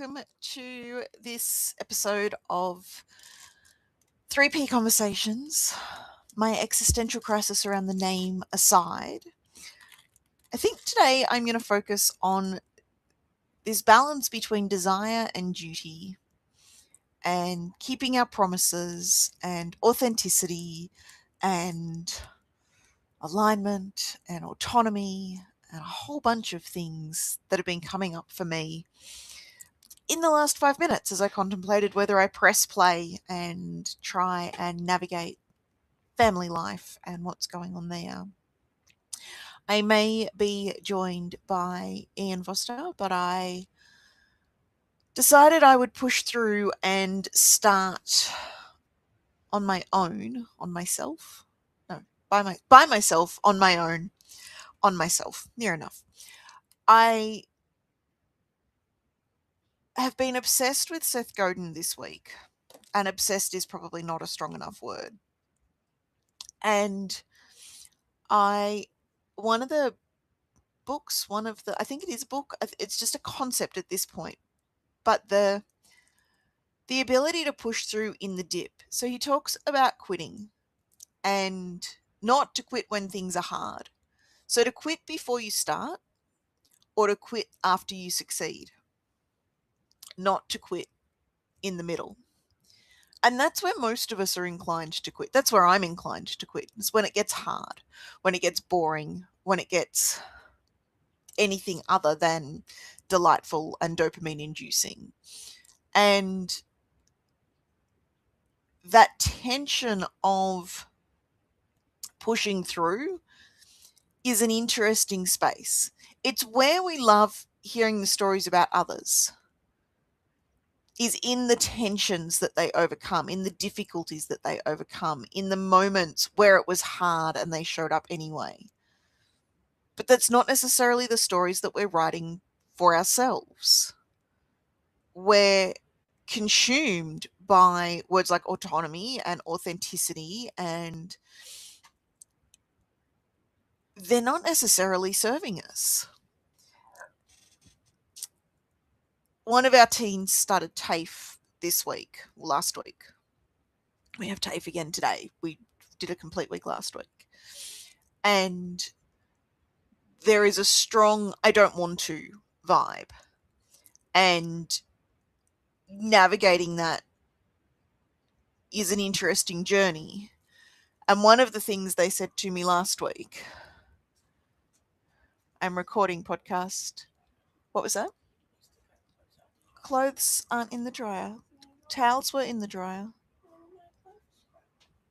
welcome to this episode of 3P Conversations. My existential crisis around the name aside, I think today I'm going to focus on this balance between desire and duty and keeping our promises and authenticity and alignment and autonomy and a whole bunch of things that have been coming up for me in the last 5 minutes as I contemplated whether I press play and try and navigate family life and what's going on there. I may be joined by Ian Foster, but I decided I would push through and start on my own, on myself. No, by myself, on my own, on myself. Near enough. I have been obsessed with Seth Godin this week, and obsessed is probably not a strong enough word. And one of the books, I think it is a book, it's just a concept at this point, but the ability to push through in the dip. So he talks about quitting and not to quit when things are hard. So to quit before you start or to quit after you succeed, not to quit in the middle. And that's where most of us are inclined to quit. That's where I'm inclined to quit. It's when it gets hard, when it gets boring, when it gets anything other than delightful and dopamine inducing. And that tension of pushing through is an interesting space. It's where we love hearing the stories about others, is in the tensions that they overcome, in the difficulties that they overcome, in the moments where it was hard and they showed up anyway. But that's not necessarily the stories that we're writing for ourselves. We're consumed by words like autonomy and authenticity, and they're not necessarily serving us. One of our teens started TAFE last week. We have TAFE again today. We did a complete week last week. And there is a strong I don't want to vibe. And navigating that is an interesting journey. And one of the things they said to me last week, I'm recording podcast. What was that? Clothes aren't in the dryer. Towels were in the dryer.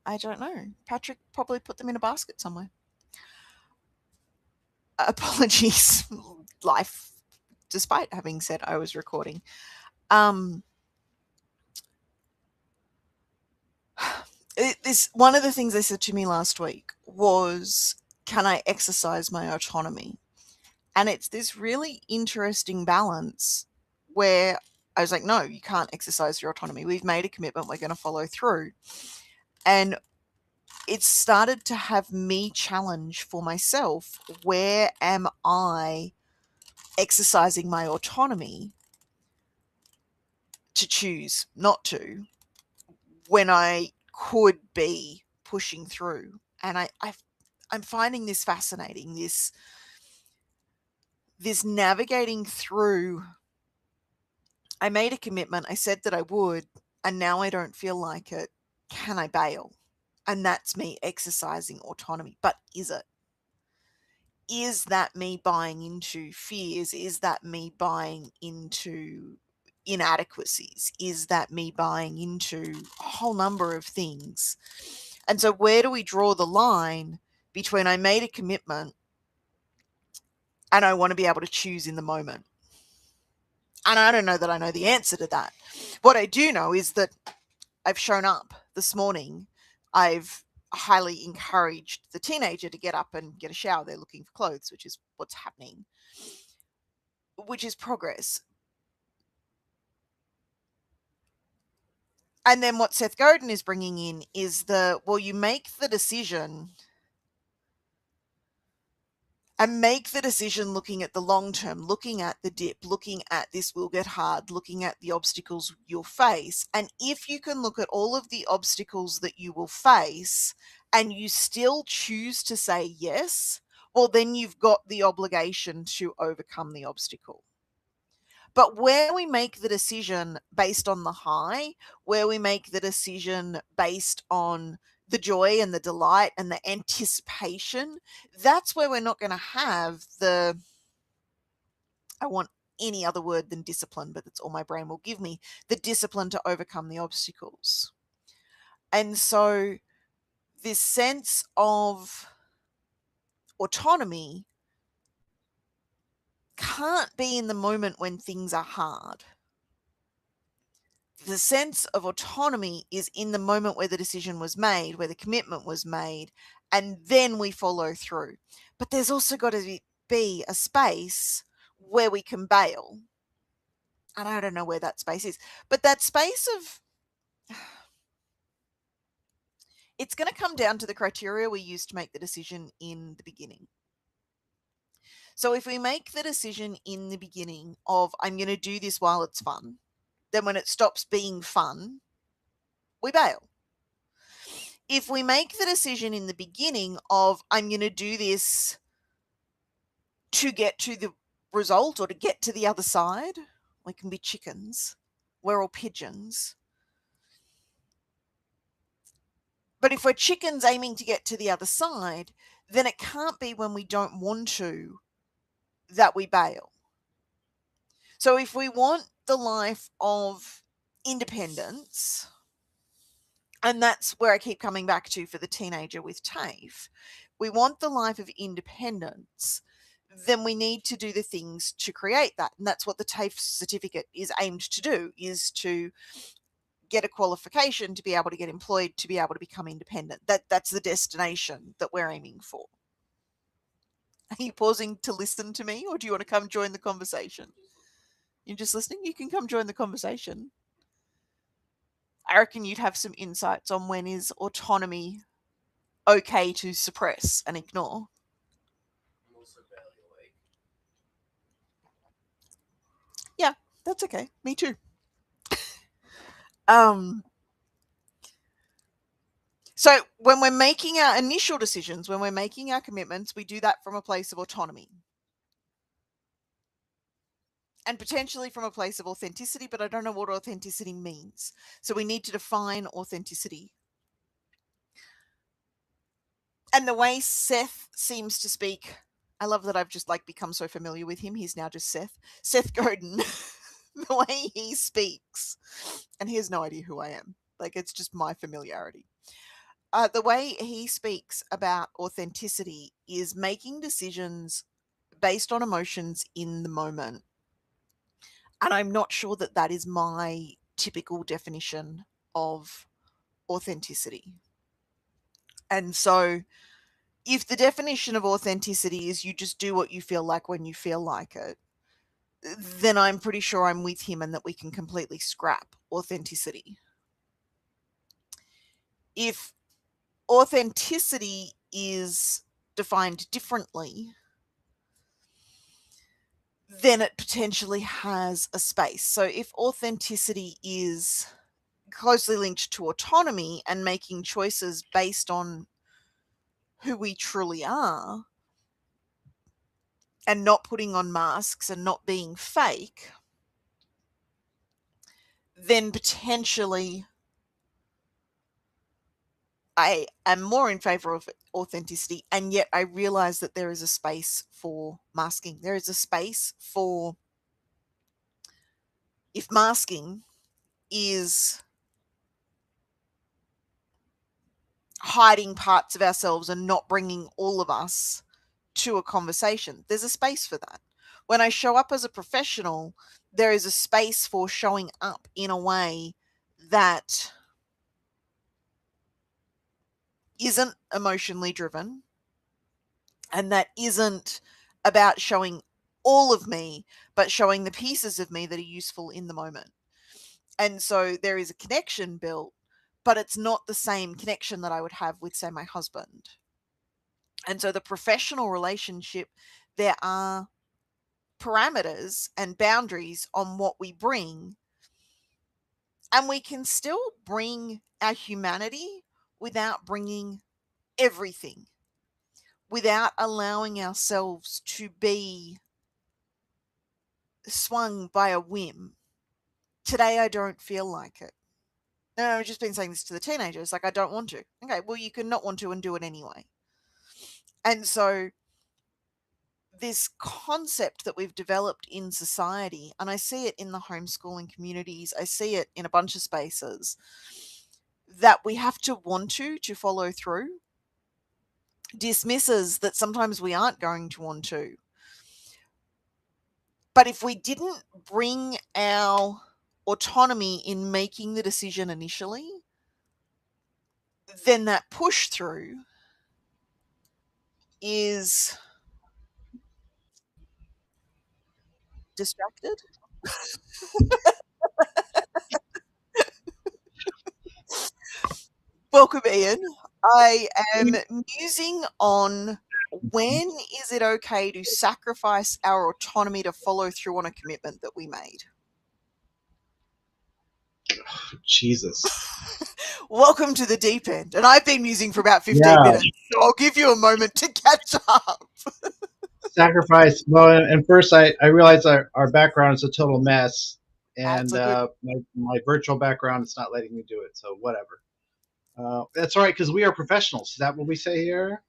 I don't know. Patrick probably put them in a basket somewhere. Apologies, life, despite having said I was recording. One of the things they said to me last week was, can I exercise my autonomy? And it's this really interesting balance where I was like, no, you can't exercise your autonomy. We've made a commitment. We're going to follow through. And it started to have me challenge for myself, where am I exercising my autonomy to choose not to when I could be pushing through? And I'm finding this fascinating, this navigating through. I made a commitment. I said that I would, and now I don't feel like it. Can I bail? And that's me exercising autonomy. But is it? Is that me buying into fears? Is that me buying into inadequacies? Is that me buying into a whole number of things? And so where do we draw the line between I made a commitment and I want to be able to choose in the moment? And I don't know that I know the answer to that. What I do know is that I've shown up this morning. I've highly encouraged the teenager to get up and get a shower. They're looking for clothes, which is what's happening, which is progress. And then what Seth Godin is bringing in is you make the decision and make the decision looking at the long term, looking at the dip, looking at this will get hard, looking at the obstacles you'll face. And if you can look at all of the obstacles that you will face and you still choose to say yes, well, then you've got the obligation to overcome the obstacle. But where we make the decision based on the high, where we make the decision based on the joy and the delight and the anticipation, that's where we're not going to have the, I want any other word than discipline, but that's all my brain will give me, the discipline to overcome the obstacles. And so this sense of autonomy can't be in the moment when things are hard. The sense of autonomy is in the moment where the decision was made, where the commitment was made, and then we follow through. But there's also got to be a space where we can bail. And I don't know where that space is, but that space of, it's going to come down to the criteria we use to make the decision in the beginning. So if we make the decision in the beginning of, I'm going to do this while it's fun, then when it stops being fun, we bail. If we make the decision in the beginning of, I'm going to do this to get to the result or to get to the other side, we can be chickens. We're all pigeons. But if we're chickens aiming to get to the other side, then it can't be when we don't want to that we bail. So if we want the life of independence, and that's where I keep coming back to for the teenager with TAFE, we want the life of independence, then we need to do the things to create that. And that's what the TAFE certificate is aimed to do, is to get a qualification to be able to get employed, to be able to become independent. That's the destination that we're aiming for. Are you pausing to listen to me, or do you want to come join the conversation? You're just listening? You can come join the conversation. I reckon you'd have some insights on when is autonomy okay to suppress and ignore. I'm also barely awake. Yeah, that's okay. Me too. So when we're making our initial decisions, when we're making our commitments, we do that from a place of autonomy. And potentially from a place of authenticity, but I don't know what authenticity means. So we need to define authenticity. And the way Seth seems to speak, I love that I've just become so familiar with him. He's now just Seth. Seth Godin, the way he speaks, and he has no idea who I am. It's just my familiarity. The way he speaks about authenticity is making decisions based on emotions in the moment. And I'm not sure that that is my typical definition of authenticity. And so if the definition of authenticity is you just do what you feel like when you feel like it, then I'm pretty sure I'm with him and that we can completely scrap authenticity. If authenticity is defined differently, then it potentially has a space. So if authenticity is closely linked to autonomy and making choices based on who we truly are and not putting on masks and not being fake, then potentially I am more in favor of authenticity, and yet I realize that there is a space for masking. There is a space for, if masking is hiding parts of ourselves and not bringing all of us to a conversation, there's a space for that. When I show up as a professional, there is a space for showing up in a way that isn't emotionally driven and that isn't about showing all of me, but showing the pieces of me that are useful in the moment. And so there is a connection built, but it's not the same connection that I would have with, say, my husband. And so the professional relationship, there are parameters and boundaries on what we bring. And we can still bring our humanity without bringing everything, without allowing ourselves to be swung by a whim. Today, I don't feel like it. No, I've just been saying this to the teenagers. Like, I don't want to. Okay, well, you can not want to and do it anyway. And so, this concept that we've developed in society, and I see it in the homeschooling communities, I see it in a bunch of spaces, that we have to want to follow through, dismisses that sometimes we aren't going to want to. But if we didn't bring our autonomy in making the decision initially, then that push through is distracted. Welcome, Ian. I am musing on when is it okay to sacrifice our autonomy to follow through on a commitment that we made? Jesus. Welcome to the deep end. And I've been musing for about 15 Yeah. minutes, so I'll give you a moment to catch up. Sacrifice. Well, and first I realize our background is a total mess, and That's a good. my virtual background is not letting me do it. So whatever. That's all right because we are professionals. Is that what we say here?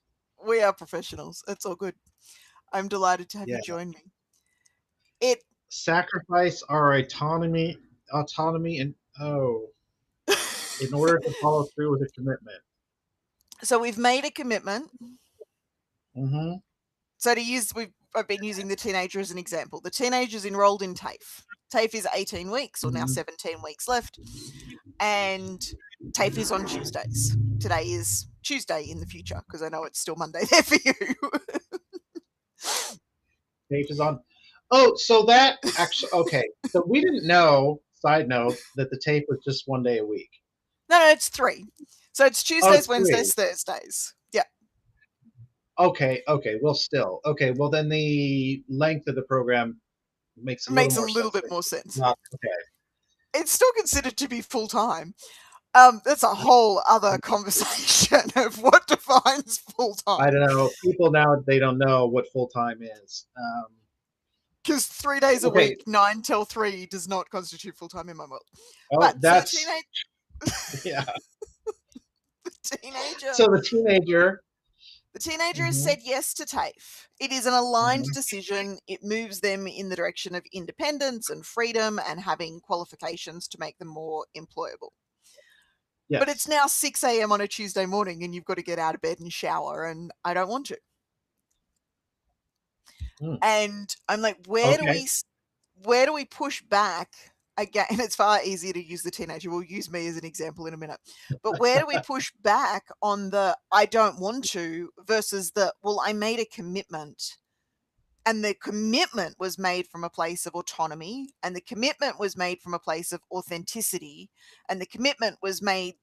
We are professionals. It's all good. I'm delighted to have Yeah. you join me. It Sacrifice our autonomy, and in order to follow through with a commitment. so we've made a commitment. Mm-hmm. So I've been using the teenager as an example. The teenager's enrolled in TAFE. TAFE is 18 weeks, or now Mm-hmm. 17 weeks left, and TAFE is on Tuesdays. Today is Tuesday in the future because I know it's still Monday there for you. Page is on. Oh, so that actually okay. So we didn't know. Side note that the tape was just 1 day a week. No, it's 3. So it's Oh, Tuesdays, it's 3. Wednesdays, Thursdays. Yeah. Okay, okay. Well, still okay. Well, then the length of the program makes a It little makes a more little sense. bit more sense. Not okay. It's still considered to be full time. That's a whole other conversation of what defines full I time. don't know. People now they don't know what full time is. Because 3 days a Okay. week, 9 till 3, does not constitute full time in my world. Oh, But so that's yeah. the teenager So the teenager. The teenager has Mhm, said yes to TAFE. It is an aligned mhm. decision. It moves them in the direction of independence and freedom and having qualifications to make them more employable. But it's Yes. now 6 a.m. on a Tuesday morning and you've got to get out of bed and shower, and I don't want to. Mm, And I'm like, okay. where do we push back? Again, it's far easier to use the teenager. We'll use me as an example in a minute. But where do we push back on the I don't want to versus the well, I made a commitment, and the commitment was made from a place of autonomy, and the commitment was made from a place of authenticity, and the commitment was made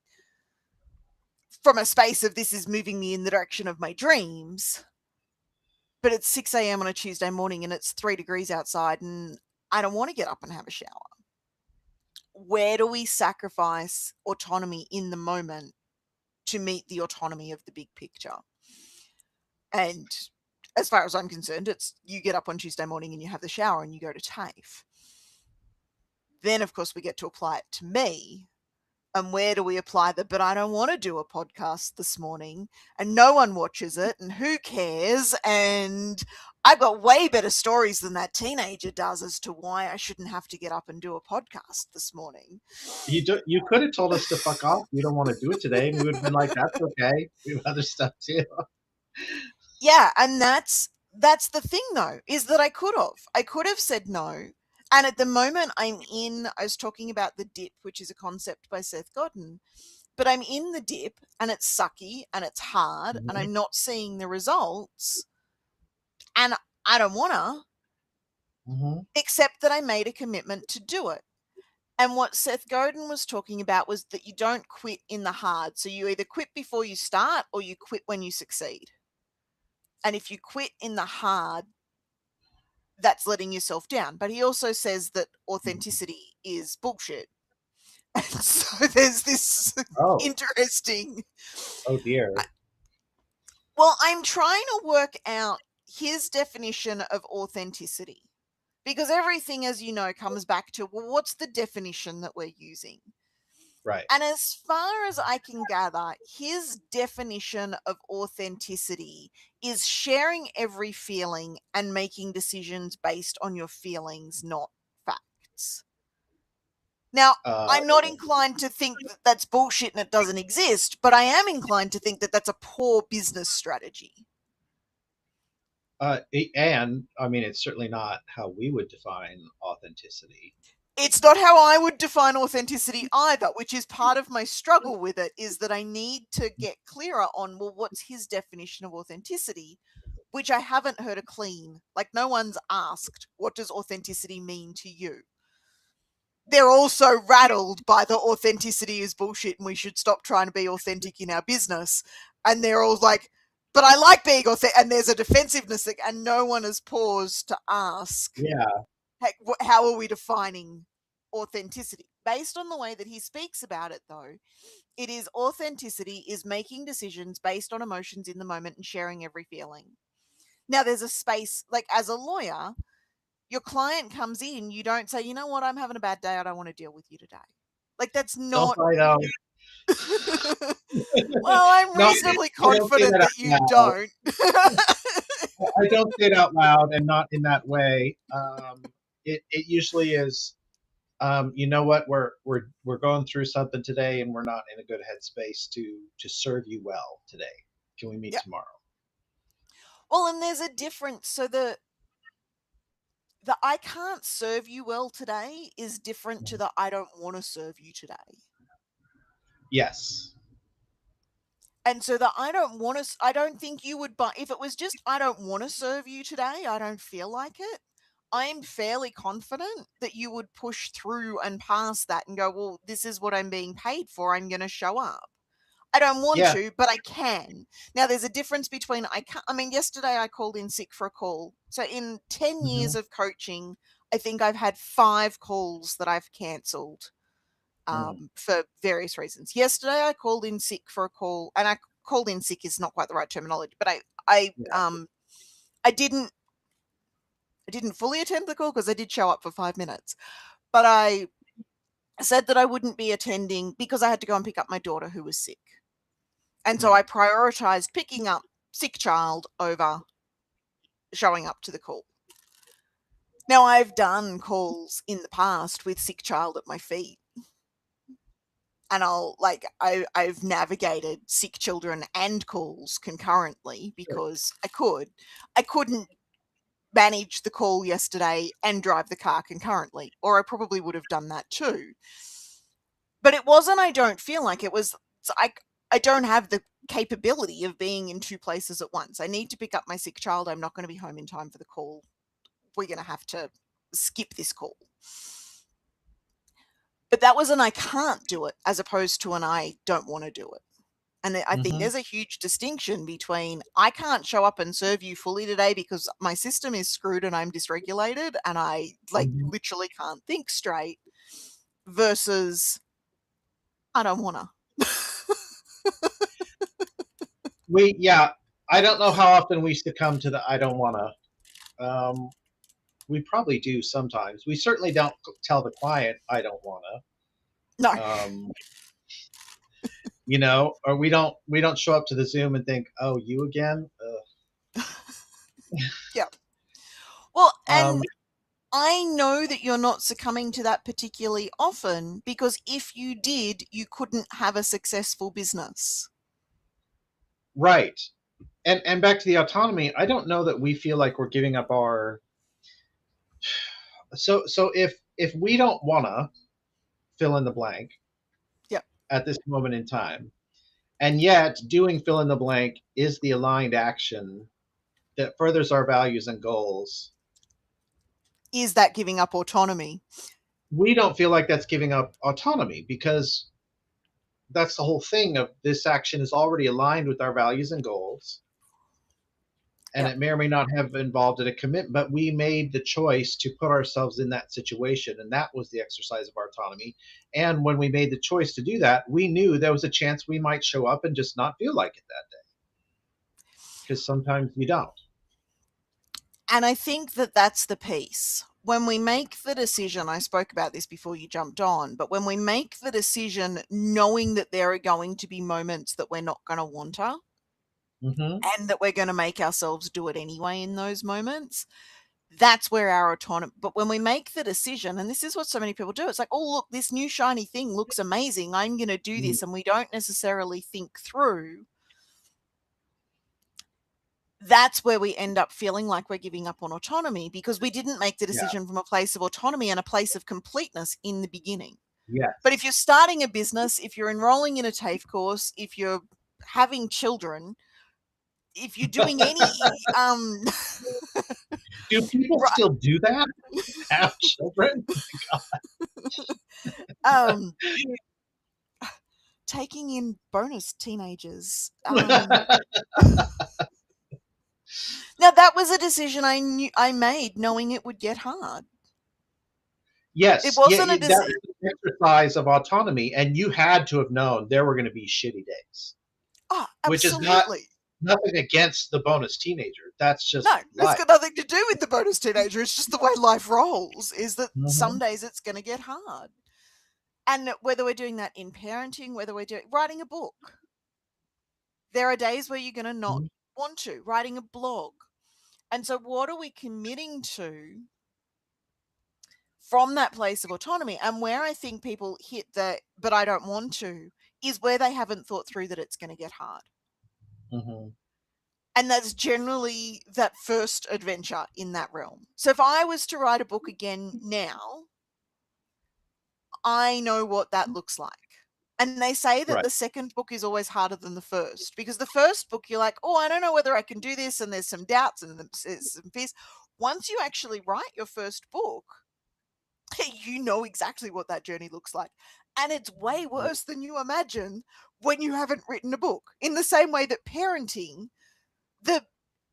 from a space of this is moving me in the direction of my dreams. But it's 6 a.m. on a Tuesday morning and it's 3 degrees outside and I don't want to get up and have a shower. Where do we sacrifice autonomy in the moment to meet the autonomy of the big picture? And as far as I'm concerned, it's you get up on Tuesday morning and you have the shower and you go to TAFE. Then, of course, we get to apply it to me. And where do we apply the, but I don't want to do a podcast this morning and no one watches it and who cares? And I've got way better stories than that teenager does as to why I shouldn't have to get up and do a podcast this morning. You could have told us to fuck off. You don't want to do it today. We would have been like, that's okay. We have other stuff too. Yeah, and that's the thing though, is that I could have said no. And at the moment I was talking about the dip, which is a concept by Seth Godin, but I'm in the dip and it's sucky and it's hard and Mhm, I'm not seeing the results and I don't wanna, mhm. except that I made a commitment to do it. And what Seth Godin was talking about was that you don't quit in the hard. So you either quit before you start or you quit when you succeed. And if you quit in the hard, that's letting yourself down. But he also says that authenticity is bullshit. And so there's this Oh, interesting. oh dear. Well, I'm trying to work out his definition of authenticity. Because everything, as you know, comes back to, well, what's the definition that we're using? Right. And as far as I can gather, his definition of authenticity is sharing every feeling and making decisions based on your feelings, not facts. Now, Uh, I'm not inclined to think that that's bullshit and it doesn't exist, but I am inclined to think that that's a poor business strategy. and I mean, it's certainly not how we would define authenticity. It's not how I would define authenticity either, which is part of my struggle with it, is that I need to get clearer on, well, what's his definition of authenticity, which I haven't heard a clean. Like, no one's asked, what does authenticity mean to you? They're also rattled by the authenticity is bullshit and we should stop trying to be authentic in our business. And they're all like, but I like being authentic. And there's a defensiveness, and no one has paused to ask, Yeah. how are we defining authenticity? Based on the way that he speaks about it, though, it is authenticity is making decisions based on emotions in the moment and sharing every feeling. Now, there's a space, like as a lawyer, your client comes in, you don't say, you know what, I'm having a bad day, I don't want to deal with you today. Like, that's Don't not. I know? Well, I'm No, reasonably I don't say confident that out that you loud. don't. I don't say it out loud and not in that way. It usually is. You know what? We're going through something today, and we're not in a good headspace to serve you well today. Can we meet Yeah. tomorrow? Well, and there's a difference. So the I can't serve you well today is different to the I don't want to serve you today. Yes. And so the I don't think you would buy, if it was just I don't want to serve you today, I don't feel like it. I'm fairly confident that you would push through and pass that and go, well, this is what I'm being paid for. I'm going to show up. I don't want Yeah. to, but I can. Now, there's a difference between I can't. I mean, yesterday I called in sick for a call. So in 10 Hmm. years of coaching, I think I've had 5 calls that I've cancelled for various reasons. Yesterday I called in sick for a call, and I called in sick is not quite the right terminology, but Yeah. I didn't fully attend the call because I did show up for 5 minutes, but I said that I wouldn't be attending because I had to go and pick up my daughter who was sick. And so I prioritized picking up sick child over showing up to the call. Now, I've done calls in the past with sick child at my feet, and I've navigated sick children and calls concurrently Sure. because I couldn't manage the call yesterday and drive the car concurrently, or I probably would have done that too. But it wasn't I don't feel like it was I don't have the capability of being in 2 places at once. I need to pick up my sick child. I'm not going to be home in time for the call. We're going to have to skip this call. But that was an I can't do it as opposed to an I don't want to do it. And I think Hmm. there's a huge distinction between I can't show up and serve you fully today because my system is screwed and I'm dysregulated and I Hmm. literally can't think straight, versus I don't want to. Yeah. I don't know how often we succumb to the I don't wanna. Um, we probably do sometimes. We certainly don't tell the client I don't wanna. No. Um, or we don't show up to the Zoom and think, oh, you again. Yeah. Well, Um, and I know that you're not succumbing to that particularly often because if you did, you couldn't have a successful business. right. And back to the autonomy. I don't know that we feel like we're giving up our. So if we don't wanna fill in the blank Yep. at this moment in time, and yet doing fill in the blank is the aligned action that furthers our values and goals, Is that giving up autonomy? we don't feel like that's giving up autonomy because that's the whole thing of this action is already aligned with our values and goals. and Yep. it may or may not have involved in a commitment, but we made the choice to put ourselves in that situation, and that was the exercise of our autonomy. And when we made the choice to do that, we knew there was a chance we might show up and just not feel like it that day, because sometimes you don't. And I think that that's the piece. When we make the decision, I spoke about this before you jumped on, but when we make the decision knowing that there are going to be moments that we're not going to want to, Mm-hmm. and that we're going to make ourselves do it anyway in those moments, that's where our autonomy. But when we make the decision, and this is what so many people do, it's like, oh, look, this new shiny thing looks amazing, I'm going to do this. And we don't necessarily think through. That's where we end up feeling like we're giving up on autonomy, because we didn't make the Yeah. decision from a place of autonomy and a place of completeness in the beginning. Yes. But if you're starting a business, if you're enrolling in a TAFE course, if you're having children, if you're doing any Do people right, still do that? Have children? taking in bonus teenagers. Now that was a decision I made knowing it would get hard. It Yes, yeah, wasn't a that was decision. an exercise of autonomy, and you had to have known there were going to be shitty days, Oh, which is not absolutely. nothing against the bonus teenager. That's just No, it's life. got nothing to do with the bonus teenager. It's just the way life rolls, is that some Mhm. days it's going to get hard. And whether we're doing that in parenting, whether we're doing writing a book, there are days where you're going to not Mhm. want to, writing a blog. And so what are we committing to from that place of autonomy? And where I think people hit the, but I don't want to, is where they haven't thought through that it's going to get hard. Mhm. And that's generally that first adventure in that realm. So if I was to write a book again now, I know what that looks like. And they say that Right. the second book is always harder than the first, because the first book, you're like, oh, I don't know whether I can do this. And there's some doubts and there's some fears. Once you actually write your first book, you know exactly what that journey looks like. And it's way worse than you imagine when you haven't written a book. In the same way that parenting, the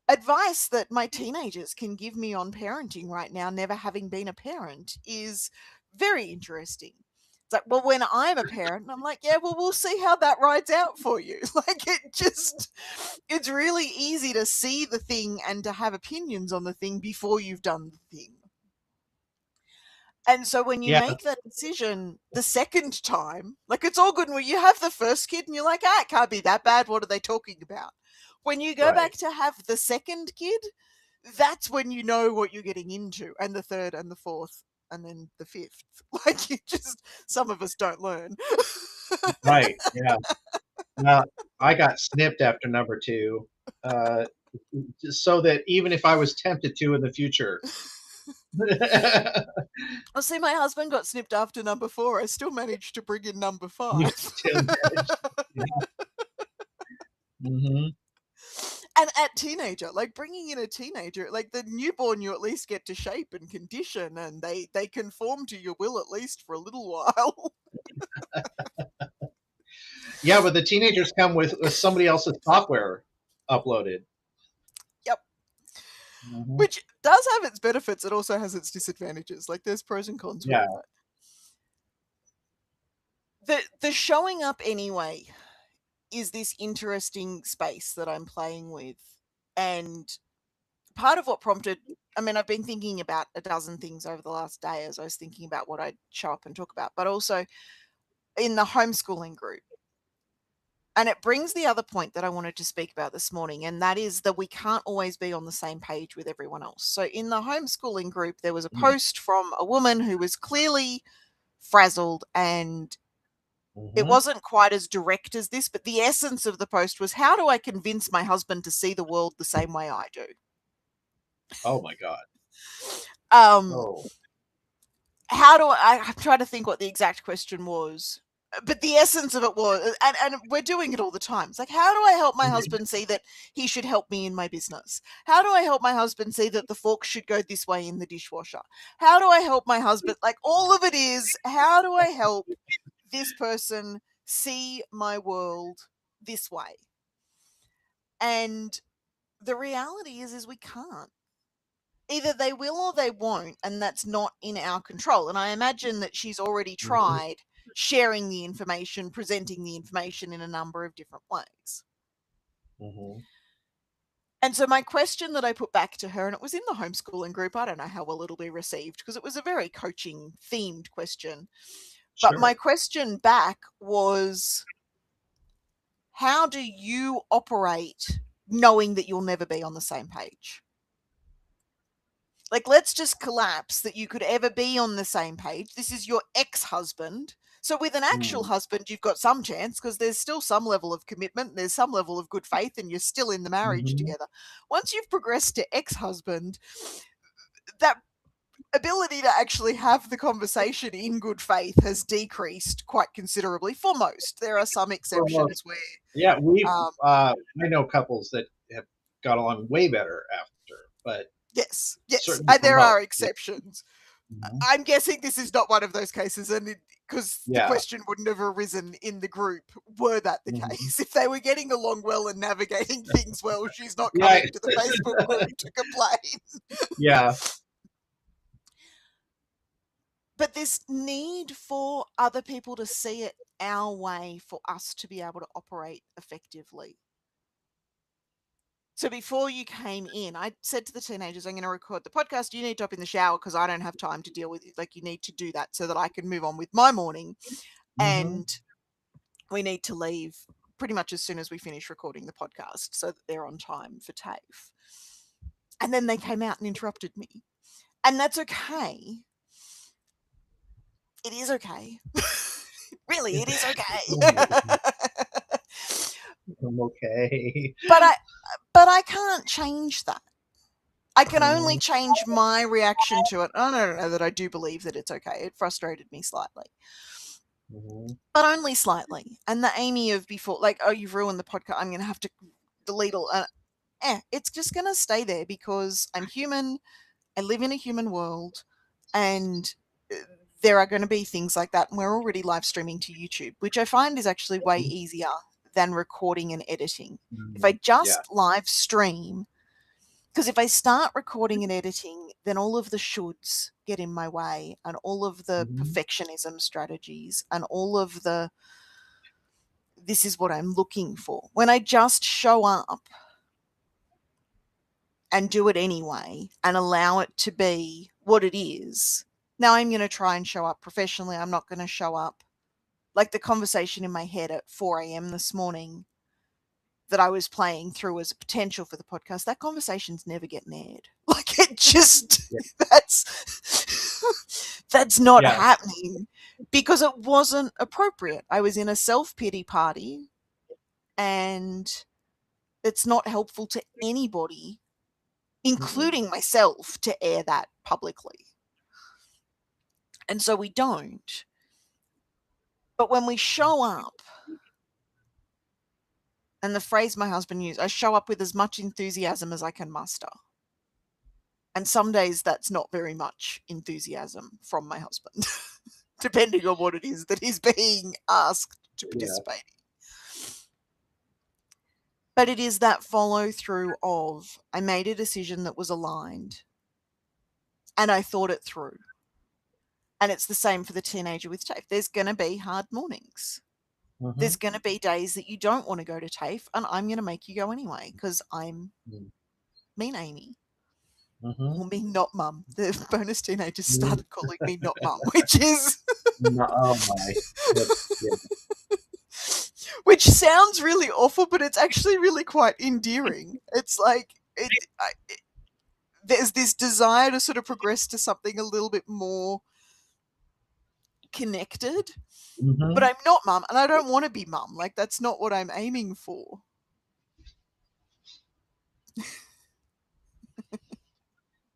advice that my teenagers can give me on parenting right now, never having been a parent, is very interesting. It's like, well, when I'm a parent, I'm like, yeah, well, we'll see how that rides out for you. Like, it's really easy to see the thing and to have opinions on the thing before you've done the thing. And so when you Yeah. make that decision the second time, like, it's all good when you have the first kid and you're like, it can't be that bad. What are they talking about? When you go back Right. to have the second kid, that's when you know what you're getting into, and the third and the fourth and then the fifth. Like, you just, some of us don't learn. Right. Yeah. Now, I got snipped after number 2, uh, just so that even if I was tempted to in the future. I'll see, my husband got snipped after number 4. I still managed to bring in number You 5. still managed. Yeah. Mhm. And at teenager, like, bringing in a teenager, like, the newborn, you at least get to shape and condition, and they conform to your will at least for a little while. Yeah, but the teenagers come with somebody else's software uploaded. Yep. Mhm. Which does have its benefits, it also has its disadvantages. Like, there's pros and cons with Yeah. all that. The showing up anyway is this interesting space that I'm playing with. And part of what prompted, I mean, I've been thinking about a dozen things over the last day as I was thinking about what I'd show up and talk about, but also in the homeschooling group. And it brings the other point that I wanted to speak about this morning, and that is that we can't always be on the same page with everyone else. So in the homeschooling group, there was a Mm. post from a woman who was clearly frazzled, and it Mhm. wasn't quite as direct as this, but the essence of the post was, how do I convince my husband to see the world the same way I do? Oh my god. Um, Oh. how do I'm trying to think what the exact question was, but the essence of it was, and we're doing it all the time. It's like, how do I help my Mhm. husband see that he should help me in my business? How do I help my husband see that the fork should go this way in the dishwasher? How do I help my husband? Like, all of it is, how do I help this person see my world this way? And the reality is we can't. Either they will or they won't, and that's not in our control. And I imagine that she's already tried sharing the information, presenting the information in a number of different ways. Mm-hmm. And so my question that I put back to her, and it was in the homeschooling group, I don't know how well it'll be received because it was a very coaching themed question. But Sure. my question back was, how do you operate knowing that you'll never be on the same page? Like, let's just collapse that you could ever be on the same page. This is your ex-husband. So with an actual husband, you've got some chance because there's still some level of commitment, there's some level of good faith, and you're still in the marriage Mm-hmm. together. Once you've progressed to ex-husband, that ability to actually have the conversation in good faith has decreased quite considerably for most. There are some exceptions where Yeah, I um, know couples that have got along way better after, but yes, certainly for there are most. Yeah. exceptions. Mm-hmm. I'm guessing this is not one of those cases, and because the Yeah. question wouldn't have arisen in the group were that the Mm-hmm. case. If they were getting along well and navigating things well, she's not Yeah. coming to the Facebook group to complain. Yeah. But this need for other people to see it our way for us to be able to operate effectively. So before you came in, I said to the teenagers, I'm going to record the podcast. You need to hop in the shower because I don't have time to deal with it. Like, you need to do that so that I can move on with my morning. Mm-hmm. And we need to leave pretty much as soon as we finish recording the podcast so that they're on time for TAFE. And then they came out and interrupted me. And that's okay. It is okay. Really, it is okay. I'm okay. But I can't change that. I can only change my reaction to it. I don't know that I do believe that it's okay. It frustrated me slightly. Mm-hmm. But only slightly. And the Amy of before, like, oh, you've ruined the podcast, I'm going to have to delete all. It's just going to stay there because I'm human. I live in a human world, and there are going to be things like that. And we're already live streaming to YouTube, which I find is actually way easier than recording and editing. If I just live stream, because if I start recording and editing, then all of the shoulds get in my way, and all of the perfectionism strategies, and all of the this is what I'm looking for. When I just show up and do it anyway and allow it to be what it is. Now I'm going to try and show up professionally. I'm not going to show up like the conversation in my head at 4 a.m. this morning that I was playing through as a potential for the podcast. That conversation's never getting aired. Like, it just, that's not happening because it wasn't appropriate. I was in a self-pity party, and it's not helpful to anybody, including myself, to air that publicly. And so we don't. But when we show up, and the phrase my husband used, I show up with as much enthusiasm as I can muster. And some days that's not very much enthusiasm from my husband, depending on what it is that he's being asked to participate in. But it is that follow through of, I made a decision that was aligned and I thought it through. And it's the same for the teenager with TAFE. There's going to be hard mornings. There's going to be days that you don't want to go to TAFE, and I'm going to make you go anyway because I'm mean Amy. Or mean not mum. The bonus teenagers started calling me not mum, which is... Oh my. Which sounds really awful, but it's actually really quite endearing. It's like... there's this desire to sort of progress to something a little bit more connected, but I'm not mum, and I don't want to be mum. Like, that's not what I'm aiming for.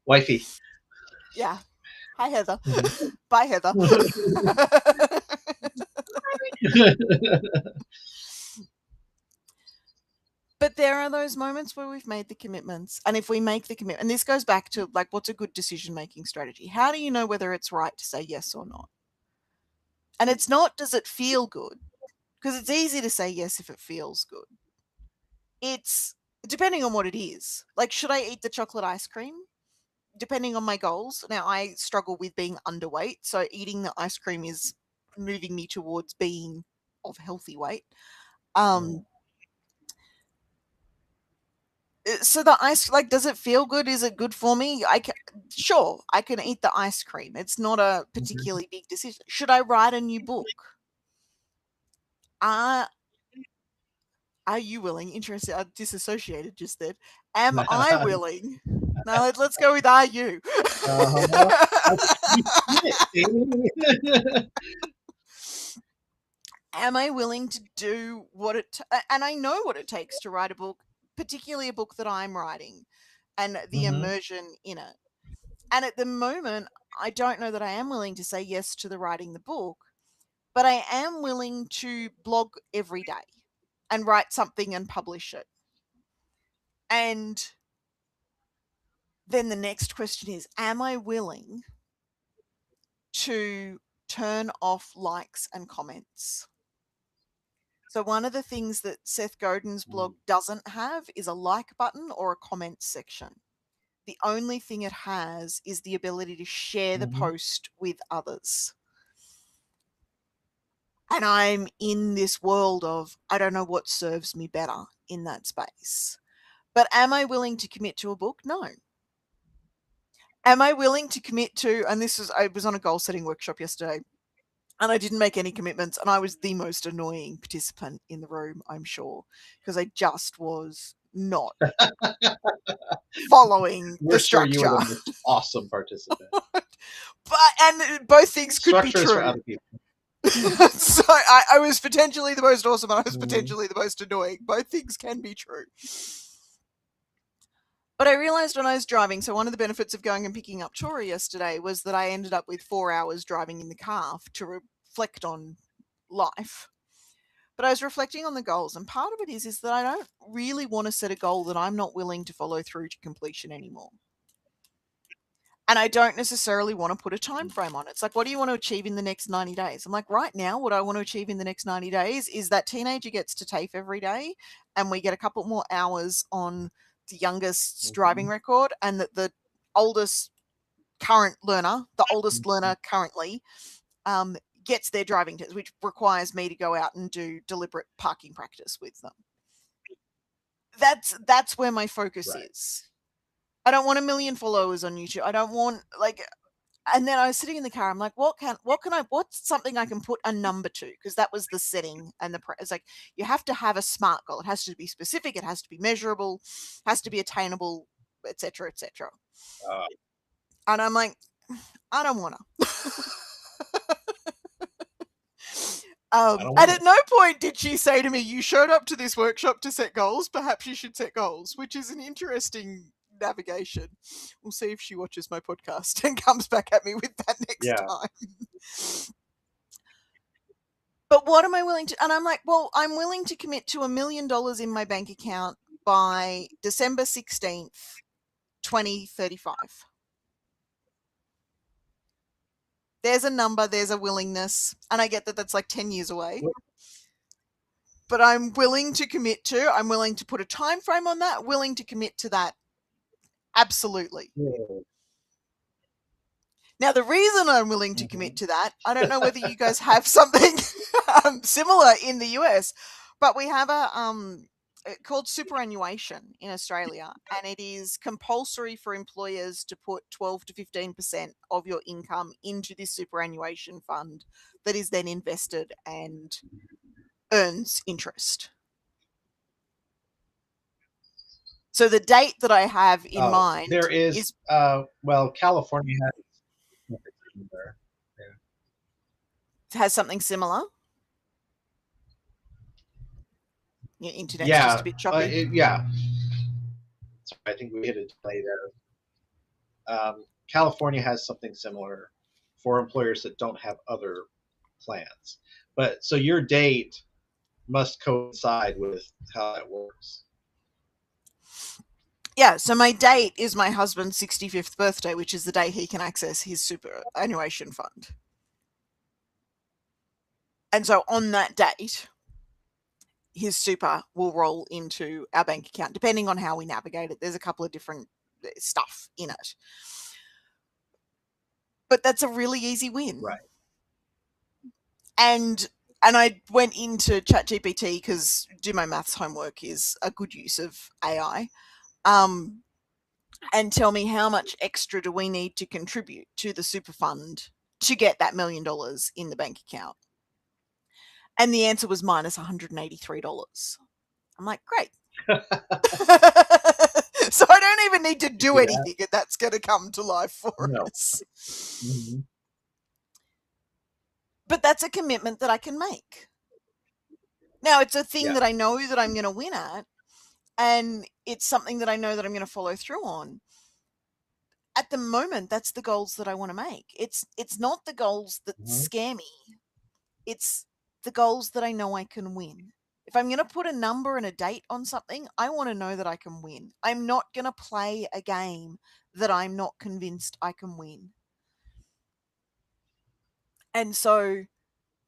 Wifey. Yeah. Hi, Heather. Bye, Heather. But there are those moments where we've made the commitments, and if we make the commitment, and this goes back to, like, what's a good decision-making strategy? How do you know whether it's right to say yes or not? And it's not, does it feel good? Because it's easy to say yes if it feels good. It's, depending on what it is. Like, should I eat the chocolate ice cream? Depending on my goals. Now, I struggle with being underweight, so eating the ice cream is moving me towards being of healthy weight. So the ice, like, does it feel good? Is it good for me? Sure, I can eat the ice cream. It's not a particularly big decision. Should I write a new book? Are you willing? Interested. I disassociated just then. Am I willing? Now let's go with are you? Am I willing to do what it? And I know what it takes to write a book, particularly a book that I'm writing, and the immersion in it. And at the moment, I don't know that I am willing to say yes to the writing the book, but I am willing to blog every day and write something and publish it. And then the next question is, am I willing to turn off likes and comments? So one of the things that Seth Godin's blog doesn't have is a like button or a comment section. The only thing it has is the ability to share the post with others. And I'm in this world of, I don't know what serves me better in that space. But am I willing to commit to a book? No. Am I willing to commit to, and I was on a goal setting workshop yesterday, and I didn't make any commitments, and I was the most annoying participant in the room, I'm sure, because I just was not following the Sure you structure. were the most awesome participant. And both things could be Structure is true. for other people. So I was potentially the most awesome, and I was potentially the most annoying. Both things can be true. But I realized when I was driving, so one of the benefits of going and picking up Tori yesterday was that I ended up with 4 hours driving in the car to reflect on life. But I was reflecting on the goals, and part of it is that I don't really want to set a goal that I'm not willing to follow through to completion anymore. And I don't necessarily want to put a time frame on it. It's like, what do you want to achieve in the next 90 days? I'm like, right now, what I want to achieve in the next 90 days is that teenager gets to TAFE every day, and we get a couple more hours on the youngest's driving record, and that the oldest learner currently, gets their driving test, which requires me to go out and do deliberate parking practice with them. That's where my focus is. I don't want 1 million followers on YouTube. I don't want, like, and then I was sitting in the car. I'm like, what's something I can put a number to? Because that was the setting, and it's like, you have to have a SMART goal. It has to be specific. It has to be measurable. Has to be attainable, etc., etc. And I'm like, I don't want to. And at no point did she say to me, you showed up to this workshop to set goals. Perhaps you should set goals, which is an interesting navigation. We'll see if she watches my podcast and comes back at me with that next time. But what am I willing to? And I'm like, well, I'm willing to commit to $1 million in my bank account by December 16th, 2035. There's a number, there's a willingness, and I get that that's like 10 years away. But I'm willing to commit to, I'm willing to put a time frame on that, willing to commit to that. Absolutely. Now, the reason I'm willing to commit to that, I don't know whether you guys have something similar in the US, but we have called superannuation in Australia, and it is compulsory for employers to put 12 to 15% of your income into this superannuation fund that is then invested and earns interest. So the date that I have in mind there is California has something similar. Your internet's just a bit choppy. I think we hit a delay there. California has something similar for employers that don't have other plans. But so your date must coincide with how that works. Yeah, so my date is my husband's 65th birthday, which is the day he can access his superannuation fund. And so on that date, his super will roll into our bank account, depending on how we navigate it. There's a couple of different stuff in it. But that's a really easy win. Right. And I went into ChatGPT because do my maths homework is a good use of AI. And tell me how much extra do we need to contribute to the super fund to get that $1 million in the bank account? And the answer was minus $183. I'm like, great. So I don't even need to do Yeah. anything, and that's going to come to life for No. us. Mhm. But that's a commitment that I can make. Now, it's a thing Yeah. that I know that I'm going to win at, and it's something that I know that I'm going to follow through on. At the moment, that's the goals that I want to make. It's not the goals that Mhm. scare me. It's the goals that I know I can win. If I'm going to put a number and a date on something, I want to know that I can win. I'm not going to play a game that I'm not convinced I can win. And so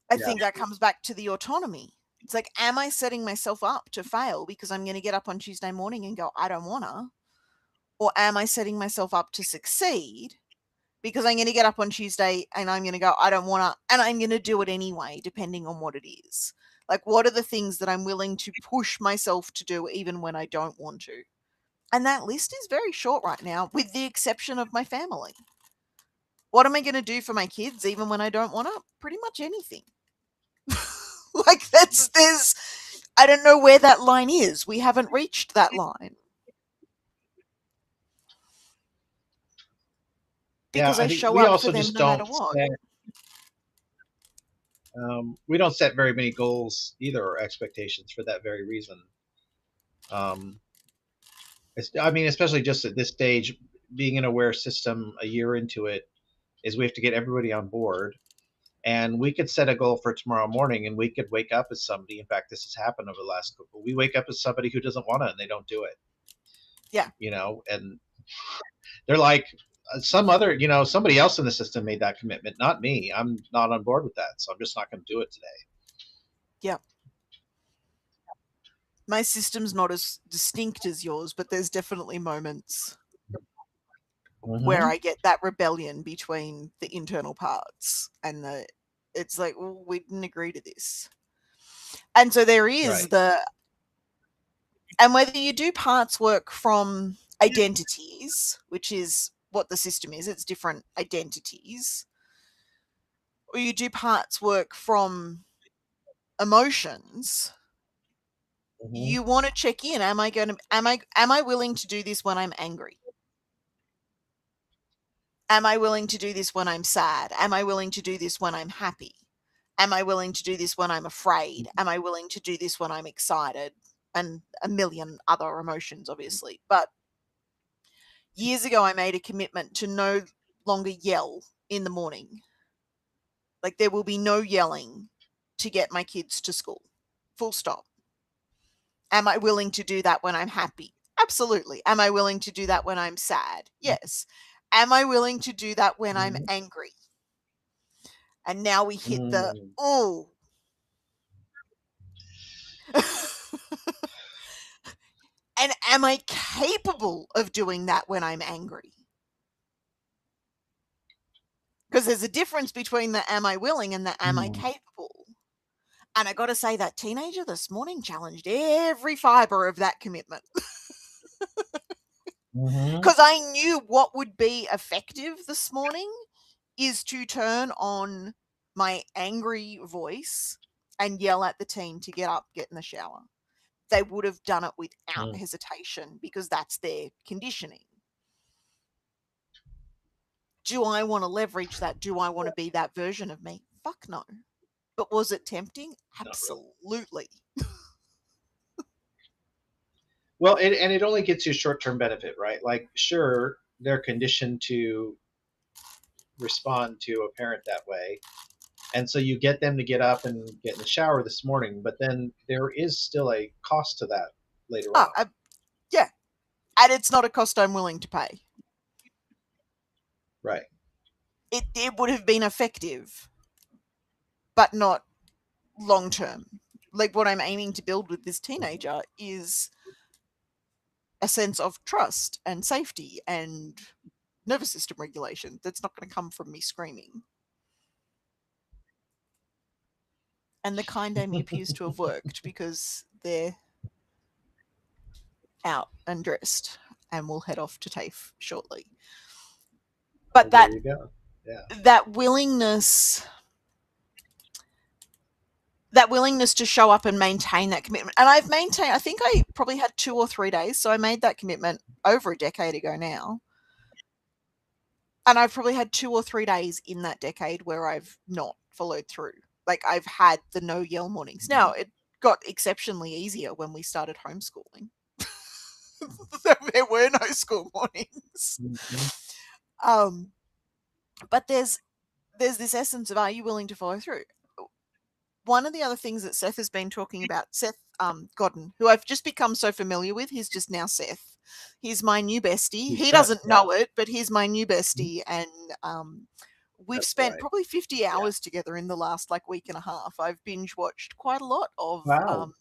I Yeah. think that comes back to the autonomy. It's like, am I setting myself up to fail because I'm going to get up on Tuesday morning and go, I don't want to? Or am I setting myself up to succeed because I'm going to get up on Tuesday and I'm going to go, I don't want to, and I'm going to do it anyway, depending on what it is. Like, what are the things that I'm willing to push myself to do even when I don't want to? And that list is very short right now, with the exception of my family. What am I going to do for my kids even when I don't want to? Pretty much anything. Like, there's, I don't know where that line is. We haven't reached that line. Yeah. Because I I think show we up for also them just no matter don't what. set. We don't set very many goals either, or expectations for that very reason. Um, I mean, especially just at this stage, being an aware system a year into it, is we have to get everybody on board. And we could set a goal for tomorrow morning, and we could wake up as somebody. In fact, this has happened over the last couple. We wake up as somebody who doesn't want to, and they don't do it. Yeah. And they're like, some other, somebody else in the system made that commitment, not me. I'm not on board with that, so I'm just not going to do it today. Yeah. My system's not as distinct as yours, but there's definitely moments where Mm-hmm. I get that rebellion between the internal parts and it's like, well, we didn't agree to this. And so there is Right. and whether you do parts work from identities, which is what the system is, it's different identities, or you do parts work from emotions, Mm-hmm. you want to check in. Am I willing to do this when I'm angry? Am I willing to do this when I'm sad? Am I willing to do this when I'm happy? Am I willing to do this when I'm afraid? Am I willing to do this when I'm excited? And a million other emotions, obviously. But years ago, I made a commitment to no longer yell in the morning. Like, there will be no yelling to get my kids to school. Full stop. Am I willing to do that when I'm happy? Absolutely. Am I willing to do that when I'm sad? Yes. Am I willing to do that when I'm Mm-hmm. angry? And now we hit the, Mm-hmm. oh. And am I capable of doing that when I'm angry? Because there's a difference between the am I willing and the am I capable. And I got to say, that teenager this morning challenged every fiber of that commitment. Mm-hmm. Because I knew what would be effective this morning is to turn on my angry voice and yell at the teen to get up, get in the shower. They would have done it without hesitation because that's their conditioning. Do I want to leverage that? Do I want to be that version of me? Fuck no. But was it tempting? Not really. Absolutely. Well, and it only gets you short-term benefit, right? Like, sure, they're conditioned to respond to a parent that way, and so you get them to get up and get in the shower this morning, but then there is still a cost to that later Ah, on. yeah. And it's not a cost I'm willing to pay. Right. It would have been effective, but not long term. like what I'm aiming to build with this teenager is a sense of trust and safety and nervous system regulation that's not going to come from me screaming. And the kind Amy appears to have worked because they're out and dressed and will head off to TAFE shortly. But there you go. Yeah. that willingness to show up and maintain that commitment. And I've maintained, I think I probably had 2 or 3 days. So I made that commitment over a decade ago now. And I've probably had 2 or 3 days in that decade where I've not followed through. Like I've had the no yell mornings. Now it got exceptionally easier when we started homeschooling. There were no school mornings. Mm-hmm. But there's this essence of, are you willing to follow through? One of the other things that Seth has been talking about, Seth Godin, who I've just become so familiar with, he's just now Seth. He's my new bestie. He doesn't know it, but he's my new bestie. And we've That's spent right. probably 50 hours together in the last week and a half. I've binge watched quite a lot of Wow.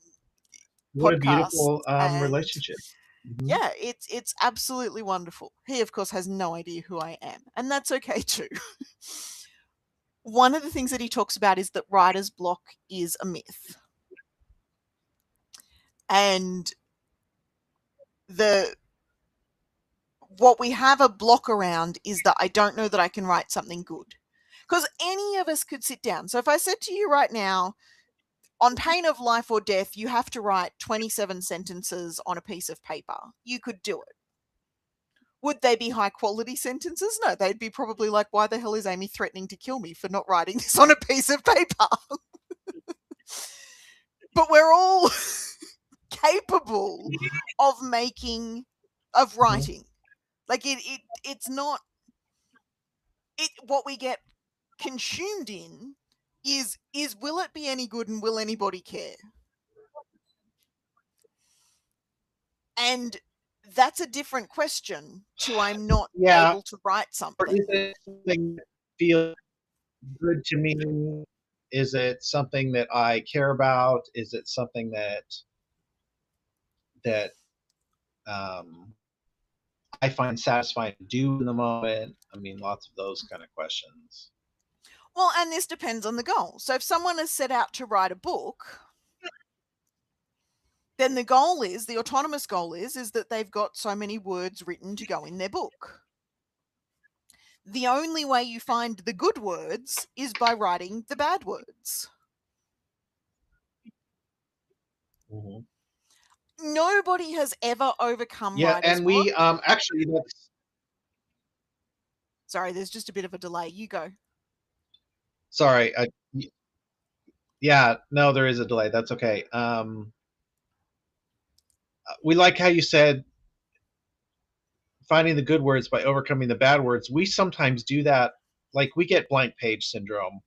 What a beautiful and relationship. Mm-hmm. yeah, it's absolutely wonderful. He, of course, has no idea who I am, and that's okay too. One of the things that he talks about is that writer's block is a myth. And what we have a block around is that I don't know that I can write something good. Because any of us could sit down. So if I said to you right now, on pain of life or death, you have to write 27 sentences on a piece of paper, you could do it. Would they be high quality sentences? No, they'd be probably like, why the hell is Amy threatening to kill me for not writing this on a piece of paper? But we're all capable of writing. Like it's not what we get consumed in is will it be any good and will anybody care? And that's a different question to I'm not able to write something. Or is it something that feels good to me? Is it something that I care about? Is it something that I find satisfying to do in the moment? I mean, lots of those kind of questions. Well, and this depends on the goal. So if someone has set out to write a book, then the autonomous goal is that they've got so many words written to go in their book. The only way you find the good words is by writing the bad words. Mm-hmm. Nobody has ever overcome writer's and block. we actually Sorry, there's just a bit of a delay. You go. Sorry. Yeah, no, there is a delay. That's okay. We like how you said finding the good words by overcoming the bad words. We sometimes do that. Like we get blank page syndrome,